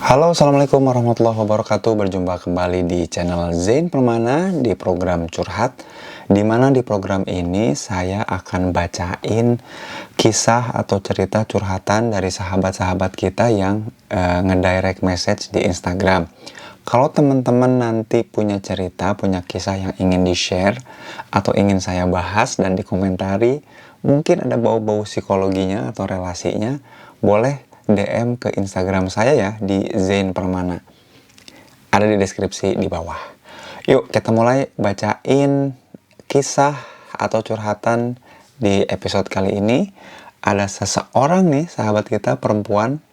Halo, Assalamualaikum warahmatullahi wabarakatuh. Berjumpa kembali di channel Zain Permana di program Curhat, di mana di program ini saya akan bacain kisah atau cerita curhatan dari sahabat-sahabat kita yang ngedirect message di Instagram. Kalau teman-teman nanti punya cerita, punya kisah yang ingin di-share atau ingin saya bahas dan dikomentari, mungkin ada bau-bau psikologinya atau relasinya, boleh DM ke Instagram saya ya di Zain Permana. Ada di deskripsi di bawah. Yuk kita mulai bacain kisah atau curhatan di episode kali ini. Ada seseorang nih, sahabat kita perempuan,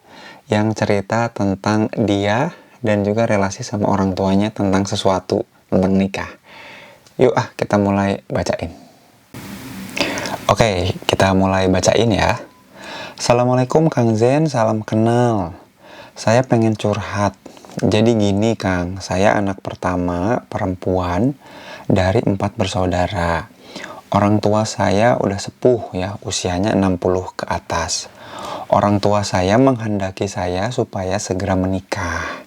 yang cerita tentang dia dan juga relasi sama orang tuanya tentang sesuatu, tentang nikah. Yuk kita mulai bacain. Oke, kita mulai bacain ya. Assalamualaikum Kang Zen, salam kenal. Saya pengen curhat. Jadi gini Kang, saya anak pertama perempuan dari 4 bersaudara. Orang tua saya udah sepuh ya, usianya 60 ke atas. Orang tua saya menghendaki saya supaya segera menikah.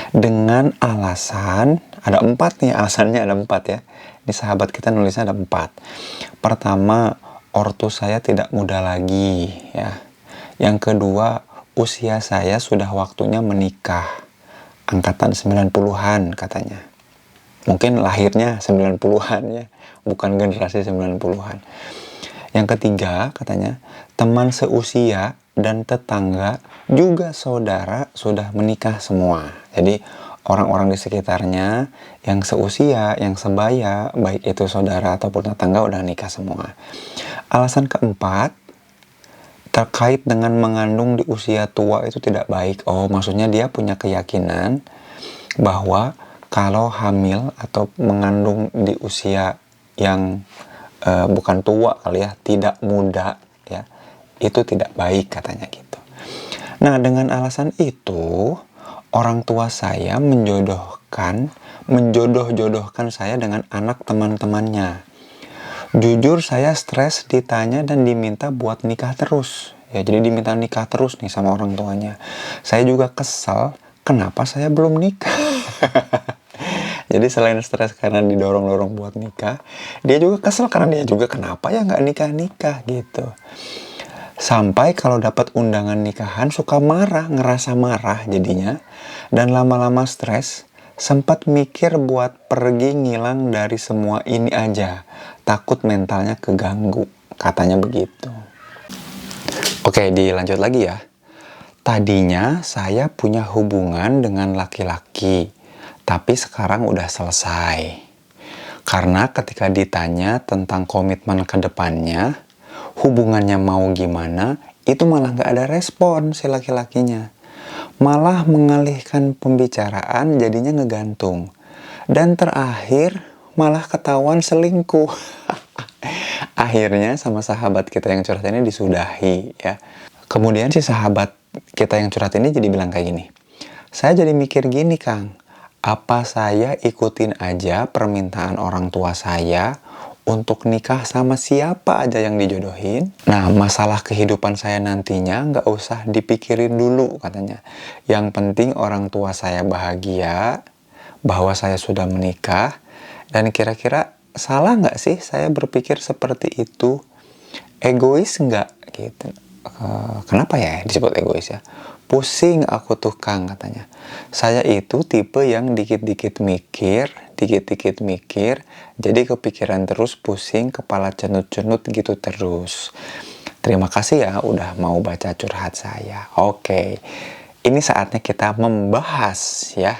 Dengan alasan, ada 4 nih, alasannya ada 4 ya. Ini sahabat kita nulisnya ada 4. Pertama, ortu saya tidak muda lagi ya. Yang kedua, usia saya sudah waktunya menikah. Angkatan 90-an katanya. Mungkin lahirnya 90-an ya, bukan generasi 90-an. Yang ketiga katanya, teman seusia dan tetangga juga saudara sudah menikah semua. Jadi orang-orang di sekitarnya yang seusia, yang sebaya, baik itu saudara ataupun tetangga udah nikah semua. Alasan keempat, terkait dengan mengandung di usia tua itu tidak baik. Oh, maksudnya dia punya keyakinan bahwa kalau hamil atau mengandung di usia yang bukan tua kali ya, tidak muda ya, itu tidak baik katanya gitu. Nah, dengan alasan itu, orang tua saya menjodoh-jodohkan saya dengan anak teman-temannya. Jujur saya stres ditanya dan diminta buat nikah terus. Ya, jadi diminta nikah terus nih sama orang tuanya. Saya juga kesal, kenapa saya belum nikah? Jadi selain stres karena didorong-dorong buat nikah, dia juga kesel karena dia juga kenapa ya nggak nikah-nikah gitu. Sampai kalau dapat undangan nikahan suka marah, ngerasa marah jadinya. Dan lama-lama stres, sempat mikir buat pergi ngilang dari semua ini aja. Takut mentalnya keganggu, katanya begitu. Oke, dilanjut lagi ya. Tadinya saya punya hubungan dengan laki-laki, tapi sekarang udah selesai. Karena ketika ditanya tentang komitmen ke depannya, hubungannya mau gimana, itu malah gak ada respon si laki-lakinya. Malah mengalihkan pembicaraan, jadinya ngegantung. Dan terakhir malah ketahuan selingkuh. Akhirnya sama sahabat kita yang curhat ini disudahi ya. Kemudian si sahabat kita yang curhat ini jadi bilang kayak gini, saya jadi mikir gini Kang, apa saya ikutin aja permintaan orang tua saya untuk nikah sama siapa aja yang dijodohin? Nah, masalah kehidupan saya nantinya nggak usah dipikirin dulu katanya. Yang penting orang tua saya bahagia, bahwa saya sudah menikah, dan kira-kira salah nggak sih saya berpikir seperti itu? Egois nggak gitu? Kenapa ya disebut egois ya? Pusing aku tuh Kang katanya. Saya itu tipe yang dikit-dikit mikir, jadi kepikiran terus, pusing, kepala cenut-cenut gitu terus. Terima kasih ya udah mau baca curhat saya. Oke, ini saatnya kita membahas ya.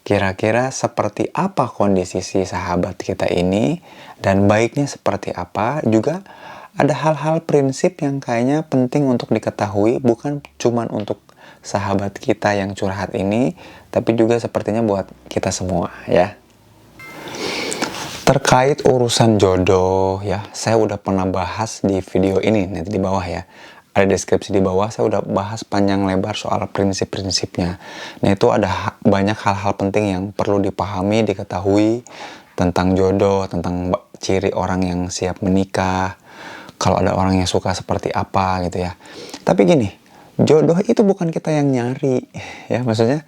Kira-kira seperti apa kondisi si sahabat kita ini dan baiknya seperti apa. Juga ada hal-hal prinsip yang kayaknya penting untuk diketahui, bukan cuman untuk sahabat kita yang curhat ini, tapi juga sepertinya buat kita semua ya. Terkait urusan jodoh ya, saya udah pernah bahas di video ini, nanti di bawah ya. Ada deskripsi di bawah, saya udah bahas panjang lebar soal prinsip-prinsipnya. Nah, itu ada banyak hal-hal penting yang perlu dipahami, diketahui tentang jodoh, tentang ciri orang yang siap menikah, kalau ada orang yang suka seperti apa gitu ya. Tapi gini, Jodoh itu bukan kita yang nyari, ya maksudnya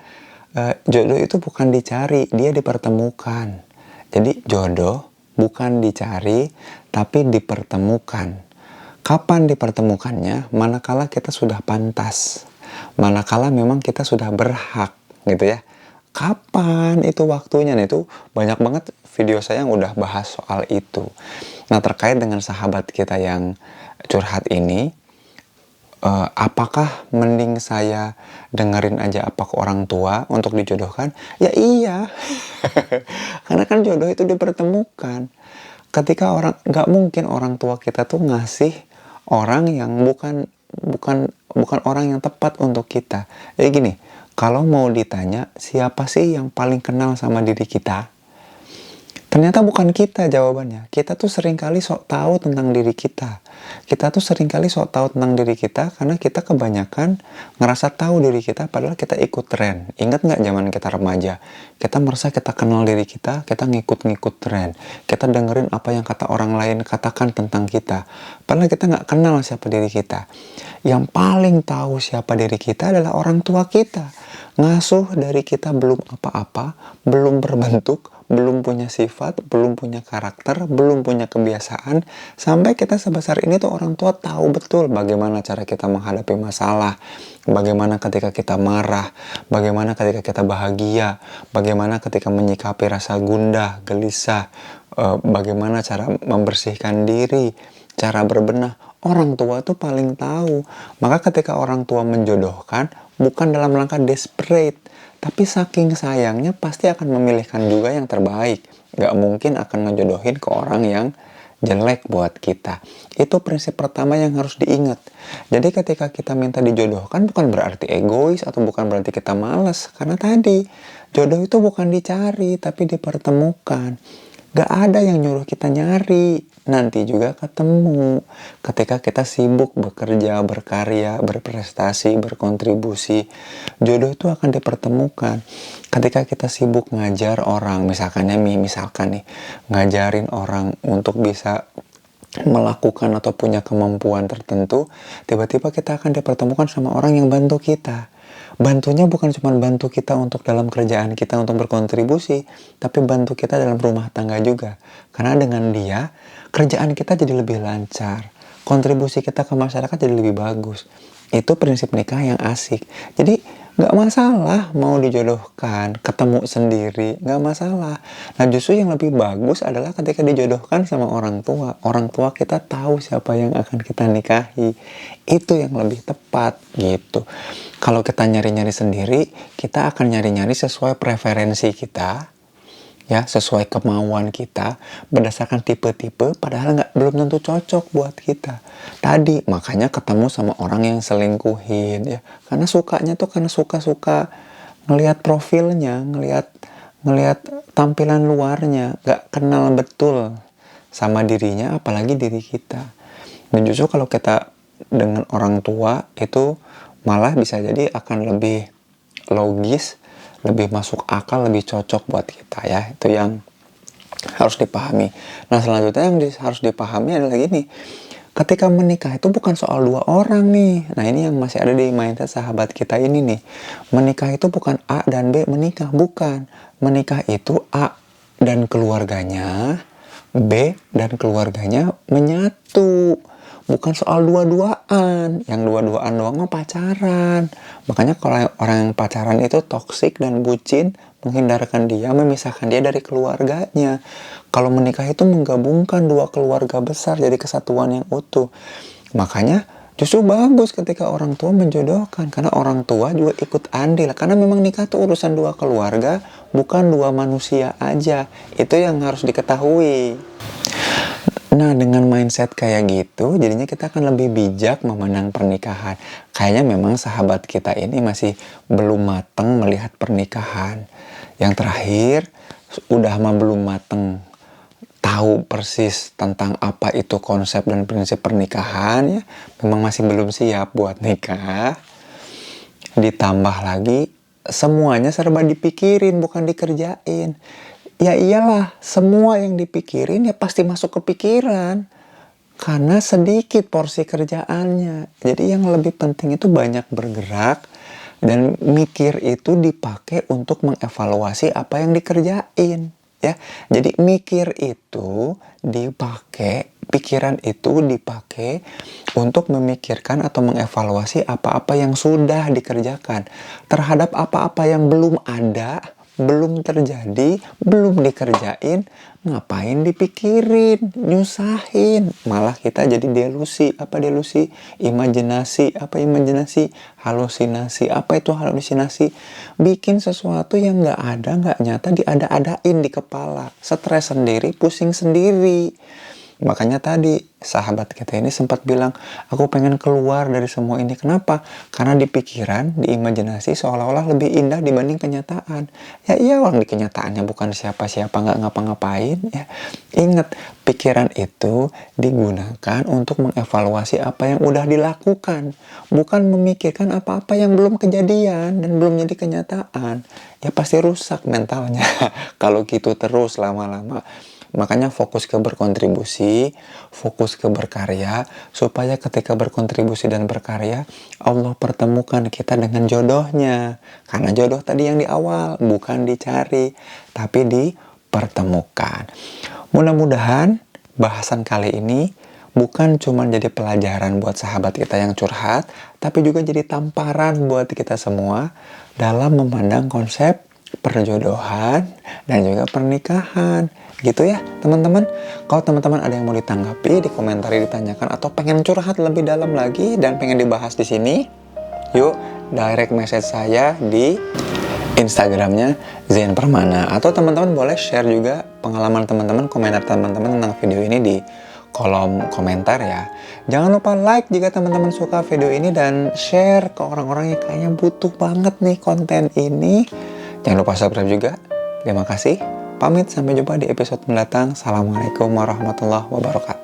jodoh itu bukan dicari, dia dipertemukan. Jadi jodoh bukan dicari, tapi dipertemukan. Kapan dipertemukannya? Manakala kita sudah pantas, manakala memang kita sudah berhak, gitu ya. Kapan itu waktunya? Nah, itu banyak banget video saya yang udah bahas soal itu. Nah, terkait dengan sahabat kita yang curhat ini, apakah mending saya dengerin aja apa ke orang tua untuk dijodohkan? Ya iya, karena kan jodoh itu dipertemukan. Ketika nggak mungkin orang tua kita tuh ngasih orang yang bukan bukan bukan orang yang tepat untuk kita. Jadi gini, kalau mau ditanya siapa sih yang paling kenal sama diri kita? Ternyata bukan kita jawabannya. Kita tuh seringkali sok tahu tentang diri kita. Kita tuh seringkali sok tahu tentang diri kita karena kita kebanyakan ngerasa tahu diri kita padahal kita ikut tren. Ingat nggak zaman kita remaja? Kita merasa kita kenal diri kita ngikut-ngikut tren. Kita dengerin apa yang kata orang lain katakan tentang kita. Padahal kita nggak kenal siapa diri kita. Yang paling tahu siapa diri kita adalah orang tua kita. Ngasuh dari kita belum apa-apa, belum berbentuk, belum punya sifat, belum punya karakter, belum punya kebiasaan, sampai kita sebesar ini tuh orang tua tahu betul bagaimana cara kita menghadapi masalah, bagaimana ketika kita marah, bagaimana ketika kita bahagia, bagaimana ketika menyikapi rasa gundah, gelisah, bagaimana cara membersihkan diri, cara berbenah. Orang tua tuh paling tahu. Maka ketika orang tua menjodohkan, bukan dalam langkah desperate, tapi saking sayangnya pasti akan memilihkan juga yang terbaik. Gak mungkin akan ngejodohin ke orang yang jelek buat kita. Itu prinsip pertama yang harus diingat. Jadi ketika kita minta dijodohkan bukan berarti egois atau bukan berarti kita malas. Karena tadi, jodoh itu bukan dicari tapi dipertemukan. Gak ada yang nyuruh kita nyari, nanti juga ketemu. Ketika kita sibuk bekerja, berkarya, berprestasi, berkontribusi, jodoh itu akan dipertemukan. Ketika kita sibuk ngajar orang, misalkan nih, ngajarin orang untuk bisa melakukan atau punya kemampuan tertentu, tiba-tiba kita akan dipertemukan sama orang yang bantu kita. Bantunya bukan cuma bantu kita untuk dalam kerjaan kita untuk berkontribusi, tapi bantu kita dalam rumah tangga juga. Karena dengan dia, kerjaan kita jadi lebih lancar, kontribusi kita ke masyarakat jadi lebih bagus. Itu prinsip nikah yang asik. Jadi nggak masalah mau dijodohkan, ketemu sendiri, nggak masalah. Nah justru yang lebih bagus adalah ketika dijodohkan sama orang tua. Orang tua kita tahu siapa yang akan kita nikahi. Itu yang lebih tepat gitu. Kalau kita nyari-nyari sendiri, kita akan nyari-nyari sesuai preferensi kita, ya, sesuai kemauan kita, berdasarkan tipe-tipe, padahal belum tentu cocok buat kita. Tadi, makanya ketemu sama orang yang selingkuhin, ya, karena sukanya tuh karena suka-suka ngelihat profilnya, ngelihat tampilan luarnya, gak kenal betul sama dirinya, apalagi diri kita. Dan justru kalau kita dengan orang tua itu malah bisa jadi akan lebih logis, lebih masuk akal, lebih cocok buat kita ya. Itu yang harus dipahami. Nah selanjutnya yang harus dipahami adalah gini. Ketika menikah itu bukan soal dua orang nih. Nah ini yang masih ada di mindset sahabat kita ini nih. Menikah itu bukan A dan B menikah. Bukan. Menikah itu A dan keluarganya, B dan keluarganya menyatu. Bukan soal dua-duaan. Yang dua-duaan doang mah pacaran. Makanya kalau orang yang pacaran itu toksik dan bucin, menghindarkan dia, memisahkan dia dari keluarganya. Kalau menikah itu menggabungkan dua keluarga besar jadi kesatuan yang utuh. Makanya justru bagus ketika orang tua menjodohkan. Karena orang tua juga ikut andil. Karena memang nikah itu urusan dua keluarga, bukan dua manusia aja. Itu yang harus diketahui. Nah, dengan mindset kayak gitu, jadinya kita akan lebih bijak memandang pernikahan. Kayaknya memang sahabat kita ini masih belum mateng melihat pernikahan. Yang terakhir, udah belum mateng tahu persis tentang apa itu konsep dan prinsip pernikahan, ya. Memang masih belum siap buat nikah. Ditambah lagi, semuanya serba dipikirin, bukan dikerjain. Ya iyalah, semua yang dipikirin ya pasti masuk ke pikiran. karena sedikit porsi kerjaannya. Jadi yang lebih penting itu banyak bergerak, dan mikir itu dipakai untuk mengevaluasi apa yang dikerjain. Ya, jadi mikir itu dipakai, pikiran itu dipakai untuk memikirkan atau mengevaluasi apa-apa yang sudah dikerjakan terhadap apa-apa yang belum ada, belum terjadi, belum dikerjain. Ngapain dipikirin, nyusahin, malah kita jadi delusi. Apa delusi? Imajinasi. Apa imajinasi? Halusinasi. Apa itu halusinasi? Bikin sesuatu yang nggak ada, nggak nyata, diada-adain di kepala. Stres sendiri, pusing sendiri. Makanya tadi sahabat kita ini sempat bilang, aku pengen keluar dari semua ini. Kenapa? Karena di pikiran, di imajinasi seolah-olah lebih indah dibanding kenyataan. Ya iya, orang di kenyataannya bukan siapa-siapa, nggak ngapa-ngapain. Ya, ingat, pikiran itu digunakan untuk mengevaluasi apa yang udah dilakukan, bukan memikirkan apa-apa yang belum kejadian dan belum jadi kenyataan. Ya pasti rusak mentalnya kalau gitu terus lama-lama. Makanya fokus ke berkontribusi, fokus ke berkarya, supaya ketika berkontribusi dan berkarya, Allah pertemukan kita dengan jodohnya. Karena jodoh tadi yang di awal, bukan dicari, tapi dipertemukan. Mudah-mudahan bahasan kali ini bukan cuma jadi pelajaran buat sahabat kita yang curhat, tapi juga jadi tamparan buat kita semua dalam memandang konsep perjodohan dan juga pernikahan. Gitu ya teman-teman. Kalau teman-teman ada yang mau ditanggapi, dikomentari, ditanyakan, atau pengen curhat lebih dalam lagi dan pengen dibahas di sini, yuk direct message saya di Instagramnya Zain Permana. Atau teman-teman boleh share juga pengalaman teman-teman, komentar teman-teman tentang video ini di kolom komentar ya. Jangan lupa like jika teman-teman suka video ini, dan share ke orang-orang yang kayaknya butuh banget nih konten ini. Jangan lupa subscribe juga. Terima kasih. Pamit, sampai jumpa di episode mendatang. Assalamualaikum warahmatullahi wabarakatuh.